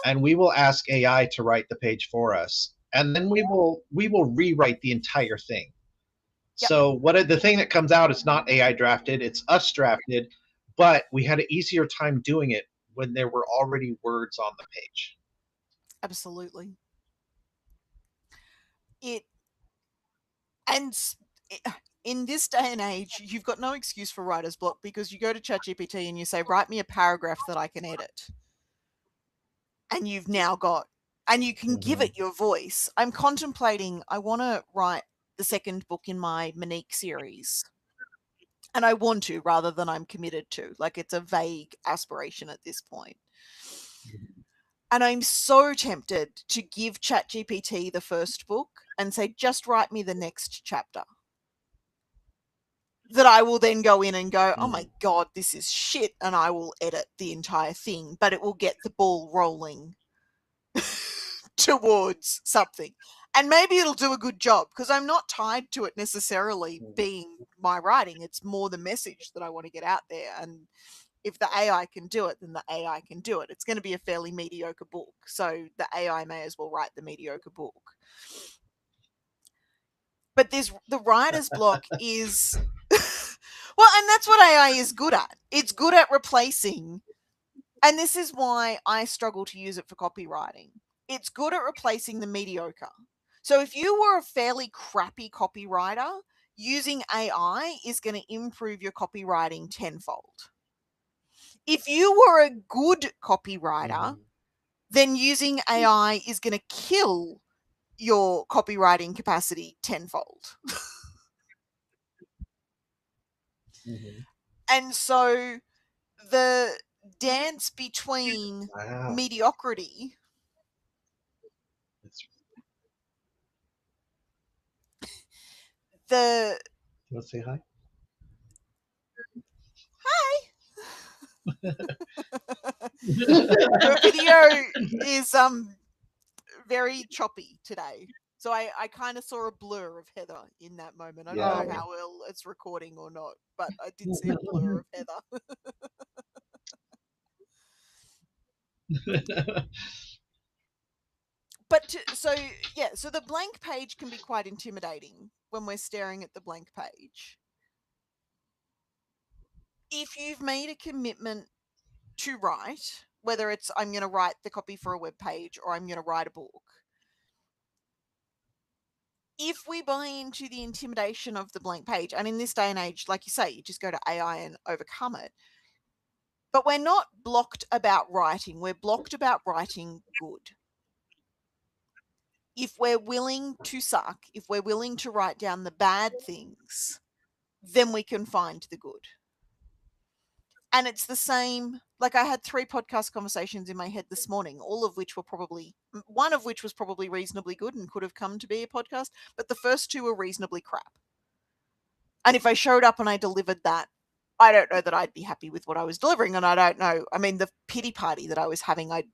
and we will ask AI to write the page for us, and then we will rewrite the entire thing. Yep. So the thing that comes out is not AI drafted; it's us drafted, but we had an easier time doing it when there were already words on the page. Absolutely. In this day and age, you've got no excuse for writer's block because you go to ChatGPT and you say, write me a paragraph that I can edit. And you've now got, and you can give it your voice. I'm contemplating, I want to write the second book in my Monique series. And I want to rather than I'm committed to. Like it's a vague aspiration at this point. And I'm so tempted to give ChatGPT the first book and say, just write me the next chapter. That I will then go in and go, oh my God, this is shit. And I will edit the entire thing, but it will get the ball rolling towards something. And maybe it'll do a good job because I'm not tied to it necessarily being my writing. It's more the message that I want to get out there. And if the AI can do it, then the AI can do it. It's going to be a fairly mediocre book. So the AI may as well write the mediocre book. But the writer's block is... well, and that's what AI is good at. It's good at replacing. And this is why I struggle to use it for copywriting. it's good at replacing the mediocre. So if you were a fairly crappy copywriter, using AI is going to improve your copywriting tenfold. If you were a good copywriter, then using AI is going to kill your copywriting capacity tenfold. And so the dance between Wow. mediocrity the You want to say hi? your video is very choppy today. So I kind of saw a blur of Heather in that moment. I don't Yeah. know how well it's recording or not, but I did see a blur of Heather. But so the blank page can be quite intimidating when we're staring at the blank page. If you've made a commitment to write, whether it's I'm going to write the copy for a web page or I'm going to write a book, if we buy into the intimidation of the blank page, and in this day and age, like you say, you just go to AI and overcome it. But we're not blocked about writing. We're blocked about writing good. If we're willing to suck, if we're willing to write down the bad things, then we can find the good. And it's the same, like I had 3 podcast conversations in my head this morning, all of which were one of which was probably reasonably good and could have come to be a podcast, but the first 2 were reasonably crap. And if I showed up and I delivered that, I don't know that I'd be happy with what I was delivering. And I don't know, I mean, the pity party that I was having, I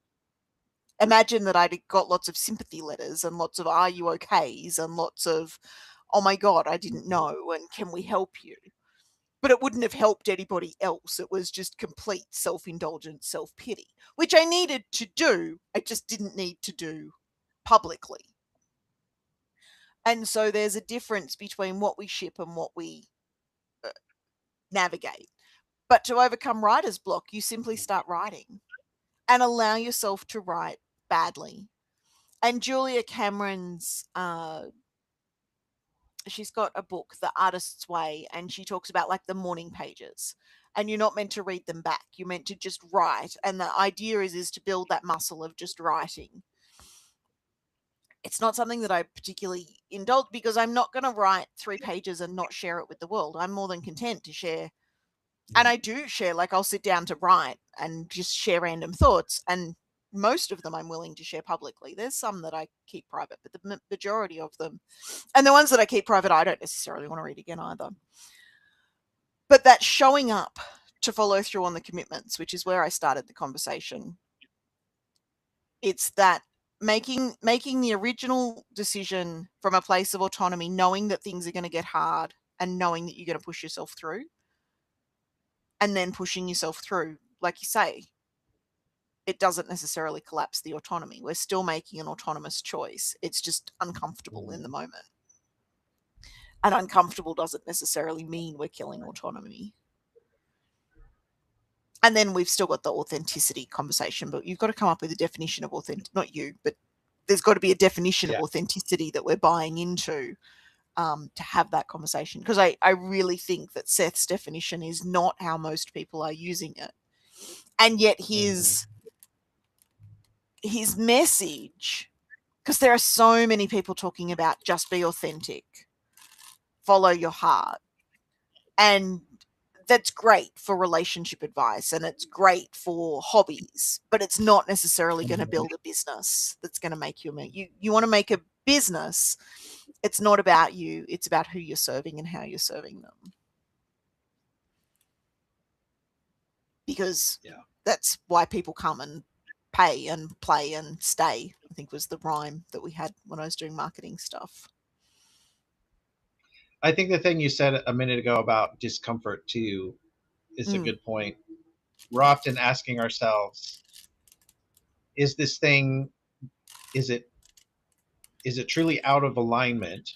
imagine that I'd got lots of sympathy letters and lots of "Are you okays?" and lots of "Oh my God, I didn't know," and "Can we help you?" But it wouldn't have helped anybody else. It was just complete self-indulgent self-pity, which I needed to do. I just didn't need to do publicly. And so there's a difference between what we ship and what we navigate. But to overcome writer's block, you simply start writing and allow yourself to write badly. And Julia Cameron's she's got a book, The Artist's Way, and she talks about like the morning pages. And you're not meant to read them back. You're meant to just write. And the idea is to build that muscle of just writing. It's not something that I particularly indulge because I'm not going to write 3 pages and not share it with the world. I'm more than content to share. And I do share, like I'll sit down to write and just share random thoughts. And most of them I'm willing to share publicly. There's some that I keep private, but the majority of them, and the ones that I keep private, I don't necessarily want to read again either. But that showing up to follow through on the commitments, which is where I started the conversation. It's that making the original decision from a place of autonomy, knowing that things are going to get hard and knowing that you're going to push yourself through, and then pushing yourself through. Like you say, it doesn't necessarily collapse the autonomy. We're still making an autonomous choice. It's just uncomfortable in the moment. And uncomfortable doesn't necessarily mean we're killing autonomy. And then we've still got the authenticity conversation, but you've got to come up with a definition of not you, but there's got to be a definition of authenticity that we're buying into to have that conversation. Because I really think that Seth's definition is not how most people are using it. And yet his message, because there are so many people talking about just be authentic, follow your heart. And that's great for relationship advice and it's great for hobbies, but it's not necessarily going to build a business that's going to make you want to make a business. It's not about you. It's about who you're serving and how you're serving them. Because that's why people come and pay and play and stay, I think was the rhyme that we had when I was doing marketing stuff. I think the thing you said a minute ago about discomfort too is a good point. We're often asking ourselves, is this thing, is it truly out of alignment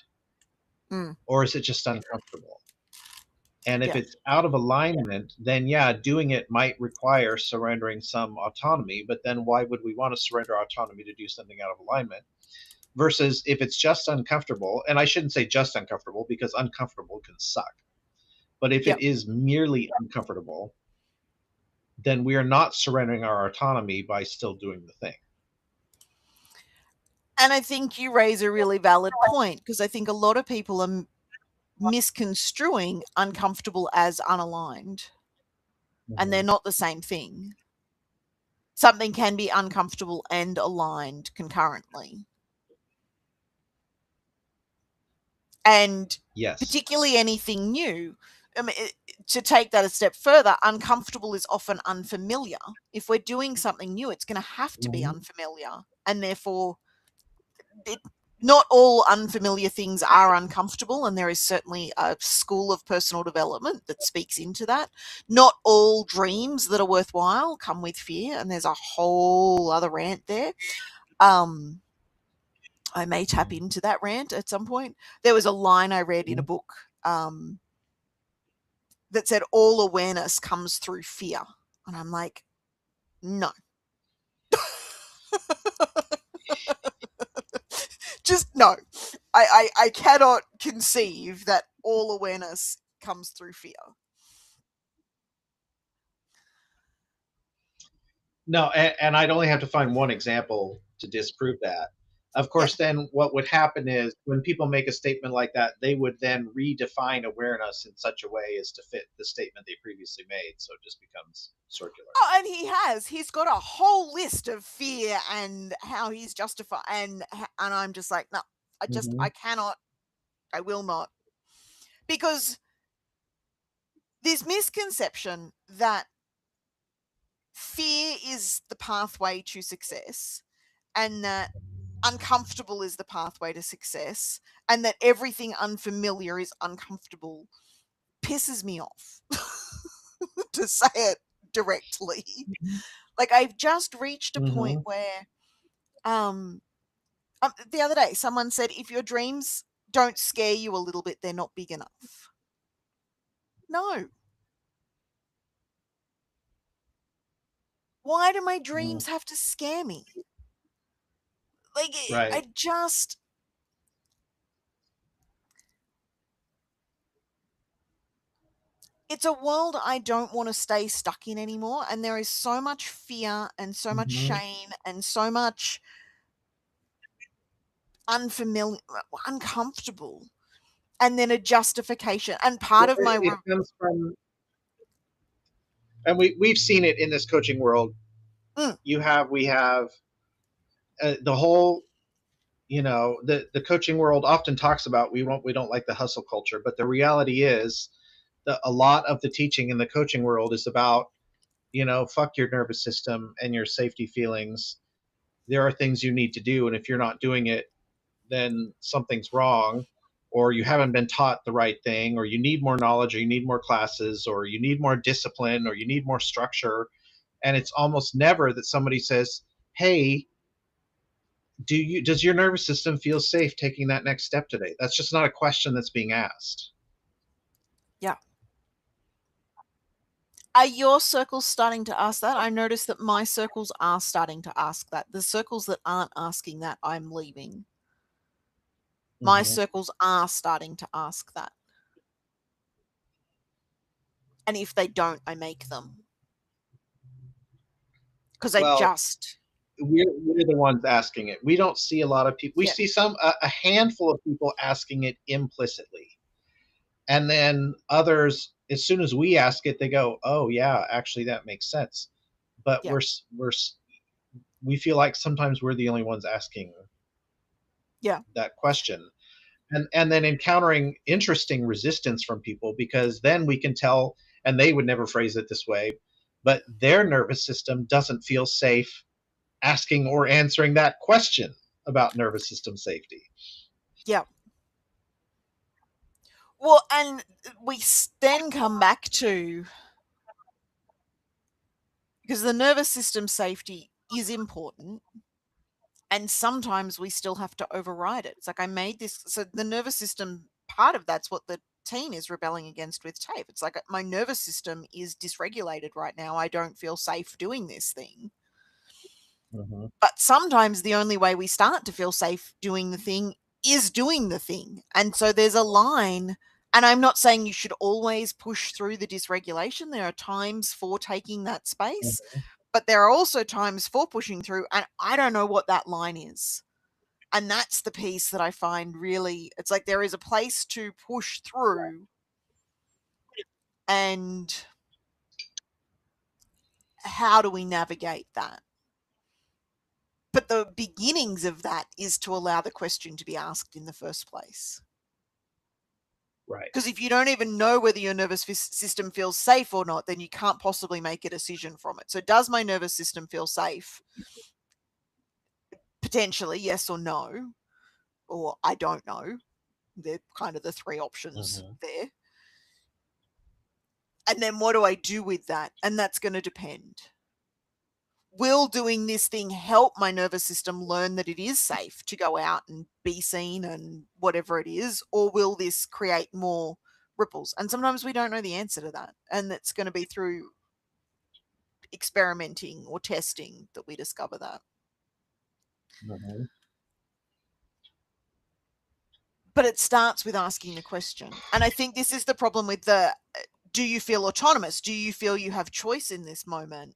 or is it just uncomfortable? And if Yeah. it's out of alignment, then yeah, doing it might require surrendering some autonomy. But then why would we want to surrender autonomy to do something out of alignment? Versus if it's just uncomfortable, and I shouldn't say just uncomfortable because uncomfortable can suck. But if it Yep. is merely uncomfortable, then we are not surrendering our autonomy by still doing the thing. And I think you raise a really valid point, because I think a lot of people are misconstruing uncomfortable as unaligned, and they're not the same thing. Something can be uncomfortable and aligned concurrently. And Yes. particularly anything new. I mean, to take that a step further, uncomfortable is often unfamiliar. If we're doing something new, it's going to have to be Mm-hmm. unfamiliar. And therefore, not all unfamiliar things are uncomfortable. And there is certainly a school of personal development that speaks into that. Not all dreams that are worthwhile come with fear. And there's a whole other rant there. I may tap into that rant at some point. There was a line I read in a book that said all awareness comes through fear. And I'm like, no. Just no. I cannot conceive that all awareness comes through fear. No, and I'd only have to find one example to disprove that. Of Yeah. course, then what would happen is when people make a statement like that, they would then redefine awareness in such a way as to fit the statement they previously made. So it just becomes circular. Oh, and he has. He's got a whole list of fear and how he's justified. And I'm just like, no, Mm-hmm. I cannot, I will not. Because this misconception that fear is the pathway to success, and that uncomfortable is the pathway to success, and that everything unfamiliar is uncomfortable, pisses me off, to say it directly. Like, I've just reached a point Mm-hmm. where the other day someone said, if your dreams don't scare you a little bit, they're not big enough. No. Why do my dreams have to scare me? Like, I Right. just, it's a world I don't want to stay stuck in anymore. And there is so much fear and so much Mm-hmm. shame and so much unfamiliar, uncomfortable, and then a justification. And part Well, of my, it comes from, and we've seen it in this coaching world. Mm. We have the whole, the coaching world often talks about we don't like the hustle culture, but the reality is that a lot of the teaching in the coaching world is about, fuck your nervous system and your safety feelings. There are things you need to do, and if you're not doing it, then something's wrong, or you haven't been taught the right thing, or you need more knowledge, or you need more classes, or you need more discipline, or you need more structure. And it's almost never that somebody says, hey, does your nervous system feel safe taking that next step today? That's just not a question that's being asked. Yeah. Are your circles starting to ask that? I noticed that my circles are starting to ask that. The circles that aren't asking that, I'm leaving. My Mm-hmm. circles are starting to ask that. And if they don't, I make them. Because I Well, just, we're the ones asking it. We don't see a lot of people. We yeah, see a handful of people asking it implicitly, and then others, as soon as we ask it, they go, "Oh yeah, actually that makes sense." But yeah, we feel like sometimes we're the only ones asking yeah, that question, and then encountering interesting resistance from people, because then we can tell, and they would never phrase it this way, but their nervous system doesn't feel safe asking or answering that question about nervous system safety. yeah. Well, and we then come back to, because the nervous system safety is important, and sometimes we still have to override it. It's like, I made this, so the nervous system part of that's what the teen is rebelling against with TAFE. It's like my nervous system is dysregulated right now. I don't feel safe doing this thing. But sometimes the only way we start to feel safe doing the thing is doing the thing. And so there's a line, and I'm not saying you should always push through the dysregulation. There are times for taking that space, but there are also times for pushing through, and I don't know what that line is. And that's the piece that I find really, it's like there is a place to push through, and how do we navigate that? But the beginnings of that is to allow the question to be asked in the first place. Right. Because if you don't even know whether your nervous system feels safe or not, then you can't possibly make a decision from it. So does my nervous system feel safe? Potentially, yes or no. Or I don't know. They're kind of the three options there. And then what do I do with that? And that's going to depend. Will doing this thing help my nervous system learn that it is safe to go out and be seen and whatever it is? Or will this create more ripples? And sometimes we don't know the answer to that. And it's going to be through experimenting or testing that we discover that. But it starts with asking the question. And I think this is the problem with the, do you feel autonomous? Do you feel you have choice in this moment?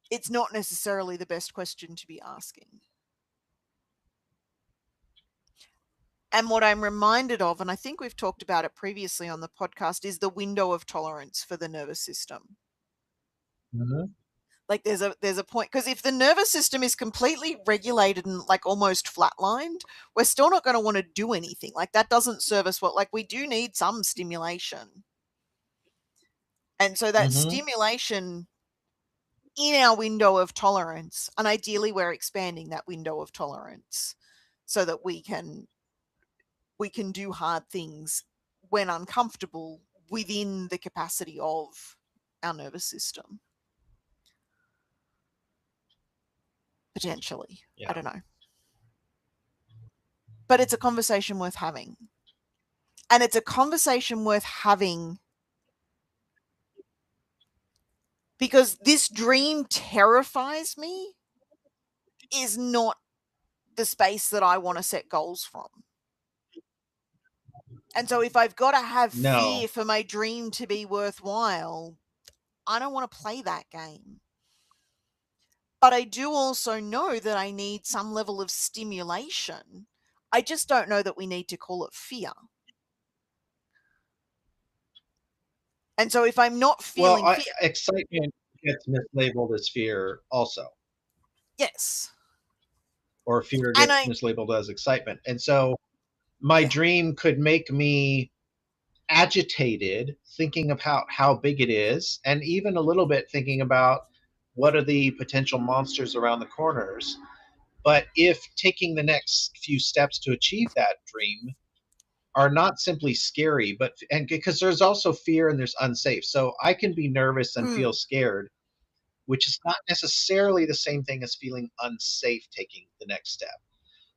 It's not necessarily the best question to be asking. And what I'm reminded of, and I think we've talked about it previously on the podcast, is the window of tolerance for the nervous system. Like there's a point, because if the nervous system is completely regulated and like almost flatlined, we're still not going to want to do anything. Like that doesn't serve us well. Like we do need some stimulation. And so that stimulation in our window of tolerance, and ideally we're expanding that window of tolerance so that we can do hard things when uncomfortable within the capacity of our nervous system. Potentially. Yeah. I don't know. But it's a conversation worth having. And it's a conversation worth having because this dream terrifies me is not the space that I want to set goals from. And so if I've got to have fear for my dream to be worthwhile, I don't want to play that game. But I do also know that I need some level of stimulation. I just don't know that we need to call it fear. And so if I'm not feeling fear... excitement gets mislabeled as fear also. Yes. Or fear gets mislabeled as excitement. And so my dream could make me agitated thinking about how big it is, and even a little bit thinking about what are the potential monsters around the corners. But if taking the next few steps to achieve that dream are not simply scary, and because there's also fear and there's unsafe. So I can be nervous and feel scared, which is not necessarily the same thing as feeling unsafe taking the next step.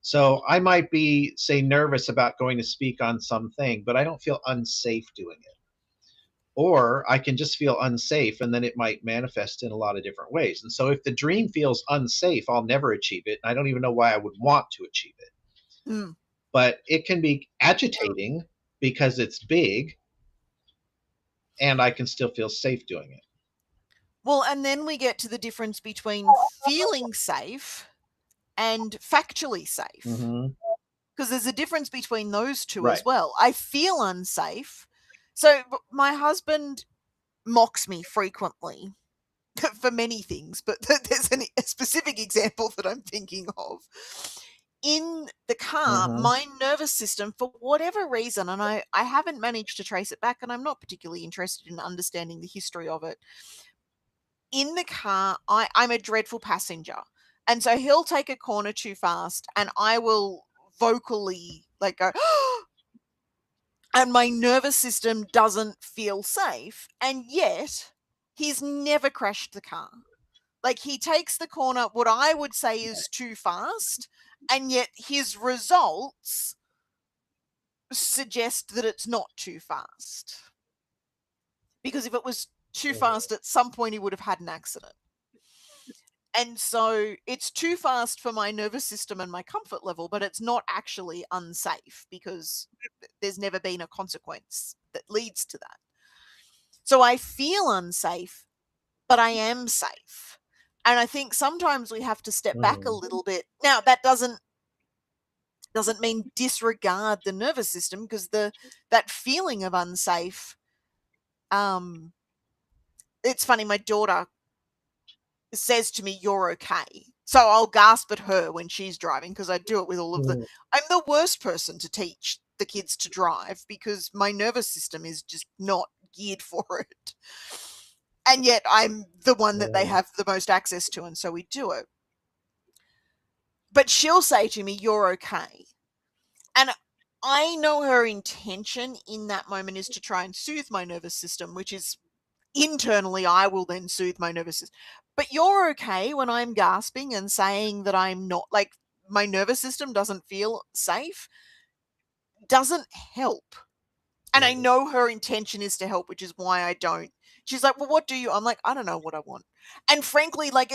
So I might be, say, nervous about going to speak on something, but I don't feel unsafe doing it. Or I can just feel unsafe, and then it might manifest in a lot of different ways. And so if the dream feels unsafe, I'll never achieve it. I don't even know why I would want to achieve it. But it can be agitating because it's big, and I can still feel safe doing it. Well, and then we get to the difference between feeling safe and factually safe. Because there's a difference between those two as well. I feel unsafe. So my husband mocks me frequently for many things, but there's a specific example that I'm thinking of. In the car, my nervous system, for whatever reason, and I haven't managed to trace it back, and I'm not particularly interested in understanding the history of it. In the car, I'm a dreadful passenger. And so he'll take a corner too fast, and I will vocally like go, and my nervous system doesn't feel safe. And yet he's never crashed the car. Like he takes the corner, what I would say is too fast, and yet his results suggest that it's not too fast. Because if it was too fast, at some point he would have had an accident. And so it's too fast for my nervous system and my comfort level, but it's not actually unsafe because there's never been a consequence that leads to that. So I feel unsafe, but I am safe. And I think sometimes we have to step back a little bit. Now, that doesn't mean disregard the nervous system, because that feeling of unsafe, it's funny, my daughter says to me, "You're okay." So I'll gasp at her when she's driving, because I do it with all of the... I'm the worst person to teach the kids to drive because my nervous system is just not geared for it. And yet I'm the one that they have the most access to, and so we do it. But she'll say to me, "You're okay." And I know her intention in that moment is to try and soothe my nervous system, which is internally I will then soothe my nervous system. But "you're okay" when I'm gasping and saying that I'm not, like, my nervous system doesn't feel safe, doesn't help. And I know her intention is to help, which is why I don't. She's like, "Well, what do you..." I'm like, "I don't know what I want." And frankly, like,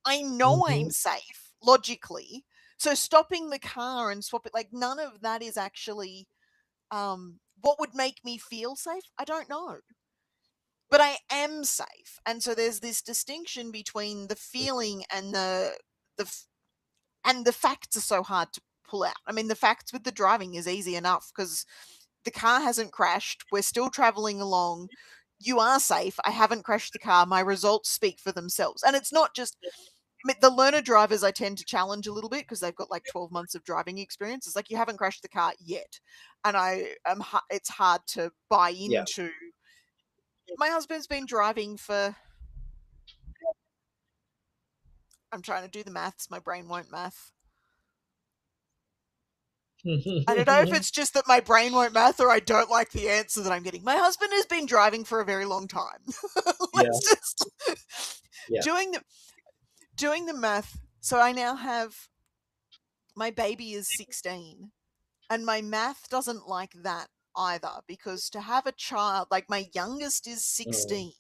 I know I'm safe logically. So stopping the car and swap it, like, none of that is actually what would make me feel safe. I don't know. But I am safe. And so there's this distinction between the feeling and and the facts are so hard to pull out. I mean, the facts with the driving is easy enough because the car hasn't crashed. We're still traveling along. You are safe. I haven't crashed the car. My results speak for themselves. And it's not just... I mean, the learner drivers I tend to challenge a little bit because they've got like 12 months of driving experience. It's like, you haven't crashed the car yet. And it's hard to buy into. My husband's been driving for... I'm trying to do the maths. My brain won't math. I don't know if it's just that my brain won't math or I don't like the answer that I'm getting. My husband has been driving for a very long time. Let's just... Doing the math. So I now have... my baby is 16, and my math doesn't like that either, because to have a child, like, my youngest is 16,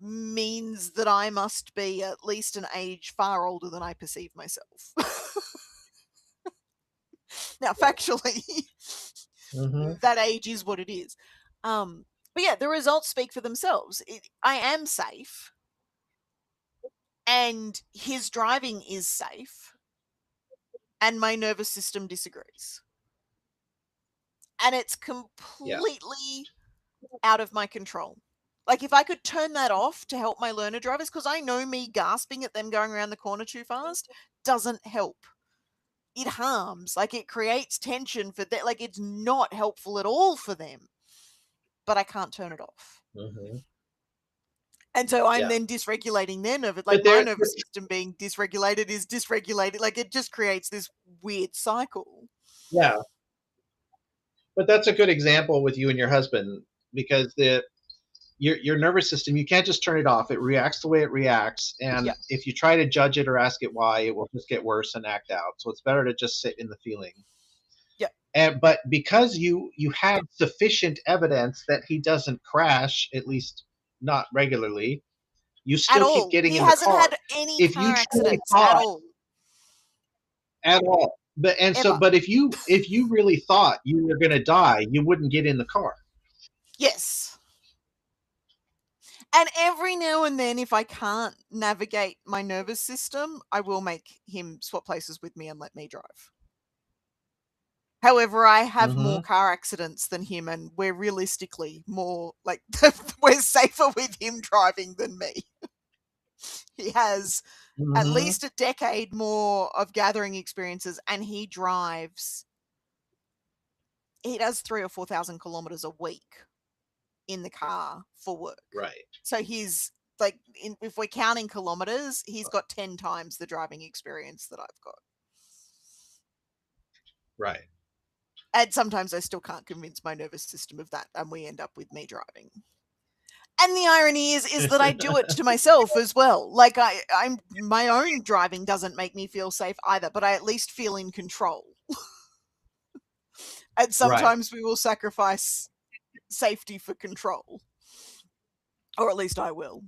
means that I must be at least an age far older than I perceive myself. Now, factually, that age is what it is. But yeah, the results speak for themselves. I am safe, and his driving is safe, and my nervous system disagrees. And it's completely out of my control. Like, if I could turn that off to help my learner drivers, because I know me gasping at them going around the corner too fast doesn't help. It harms. Like, it creates tension for them. Like, it's not helpful at all for them. But I can't turn it off. And so I'm then dysregulating their nervous... like, my nervous system being dysregulated is dysregulated. Like, it just creates this weird cycle. Yeah. But that's a good example with you and your husband, because your nervous system, you can't just turn it off. It reacts the way it reacts, and if you try to judge it or ask it why, it will just get worse and act out. So it's better to just sit in the feeling. But because you have sufficient evidence that he doesn't crash, at least not regularly, you still keep getting in the car. He hasn't had any car accidents at all. At all. But if you really thought you were going to die, you wouldn't get in the car. Yes. And every now and then, if I can't navigate my nervous system, I will make him swap places with me and let me drive. However, I have more car accidents than him, and we're realistically more, like, we're safer with him driving than me. He has at least a decade more of gathering experiences, and he drives... he does 3,000 or 4,000 kilometers a week in the car for work. Right. So he's, like, if we're counting kilometers, he's got 10 times the driving experience that I've got. Right. And sometimes I still can't convince my nervous system of that, and we end up with me driving. And the irony is that I do it to myself as well. Like, I'm my own driving doesn't make me feel safe either, but I at least feel in control. And sometimes we will sacrifice safety for control. Or at least I will.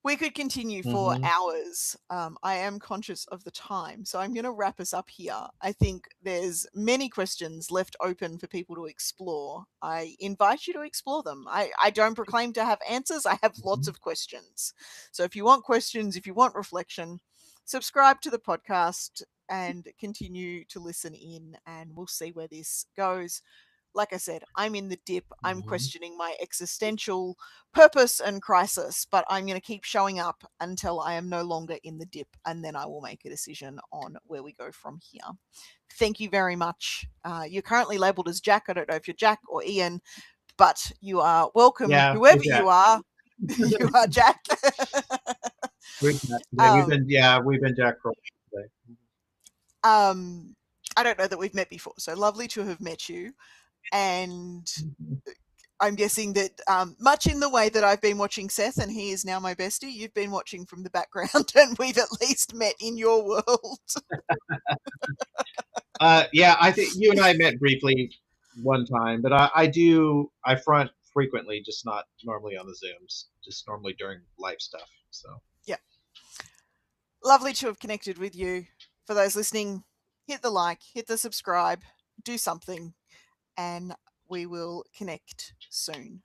We could continue for hours. I am conscious of the time, so I'm going to wrap us up here. I think there's many questions left open for people to explore. I invite you to explore them. I don't proclaim to have answers. I have lots of questions. So if you want questions, if you want reflection, subscribe to the podcast and continue to listen in, and we'll see where this goes. Like I said, I'm in the dip. I'm questioning my existential purpose and crisis, but I'm going to keep showing up until I am no longer in the dip, and then I will make a decision on where we go from here. Thank you very much. You're currently labeled as Jack. I don't know if you're Jack or Ian, but you are welcome, Yeah, whoever Jack. you are. You are Jack. We've been Jack for a while today. I don't know that we've met before, so lovely to have met you. And I'm guessing that much in the way that I've been watching Seth, and he is now my bestie, you've been watching from the background, and we've at least met in your world. Yeah, I think you and I met briefly one time, but I front frequently, just not normally on the Zooms, just normally during live stuff. So yeah. Lovely to have connected with you. For those listening, hit the like, hit the subscribe, do something, and we will connect soon.